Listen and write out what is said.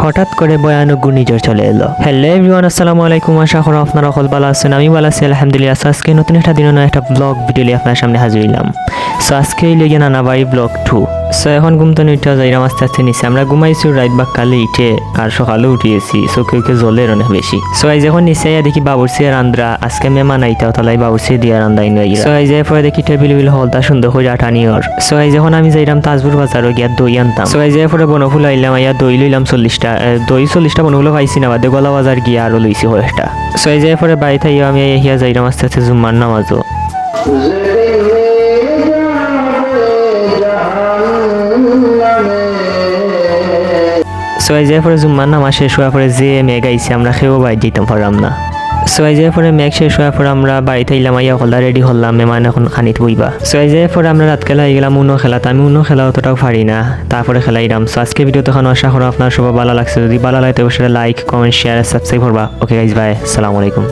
হঠাৎ করে ভয়ানক ঘূর্ণিঝড় চলে এলো। হ্যালো এভরিওয়ান, আসসালামু আলাইকুম। আশা করি আপনারা সকল ভালো আছেন। আমি ভালো আছি আলহামদুলিল্লাহ। আজকে নতুন একটা দিন একটা ব্লগ ভিডিও নিয়ে আপনার সামনে হাজির হইলাম। আজকে লেগে নানাবাড়ি ব্লগ 2। এখন ঘুম তো নিতে যাইরাম আস্তে আস্তে নিচে। আমরা ঘুমাইছি রাত বা কালে ইটে আর সকালে উঠিয়েছি। কেউ জলের অনেক বেশি। আজ যখন নিচে দেখি বাবুরসি রান্দ্রা, আজকে মেহমান আইতাও তালাই বাবুরসি দিয়ে রান্দাই নয়। আজ পরে দেখি টেবিল বিল হলতা সুন্দর করে আটানি ওর। আজ যখন আমি যাইরাম তাজপুর বাজারও গিয়া দই আনতাম। আজ পরে বনফুল আইলাম, আইয়া দই লইলাম 40টা। দই 40টা বনফুলও পাইছি না, বাদে গলা বাজার গিয়া আরো লইছি কয়েকটা। আজ পরে বাড়িতে আইয়া আমি ইয়া যাইরাম আস্তে আস্তে জুম্মার নামাজও। আজ পরে জুম্মার নামাজ শেষ হওয়ার পরে যে মেঘ আইছে আমরা খেয়েও বাড়ি যেতাম পারলাম না। আজ পরে মেঘ শেষ হওয়ার পরে আমরা বাড়িতে আইলাম, আইয়া হল্লা রেডি হলাম, মেহমান এখন খানিত বইবা। আজ পরে আমরা রাত খেলা হয়ে গেলাম উনো খেলাতে। আমি উনো খেলা অতটাও পারি না, তারপরে খেলাইলাম। আজকে ভিডিও তখন আশা করো আপনার সবাই ভালো লাগছে। যদি ভালো লাগে তো অবশ্যই লাইক, কমেন্ট, শেয়ার, সাবস্ক্রাইব করবা। ওকে গাইজ, বাই, আসসালামু আলাইকুম।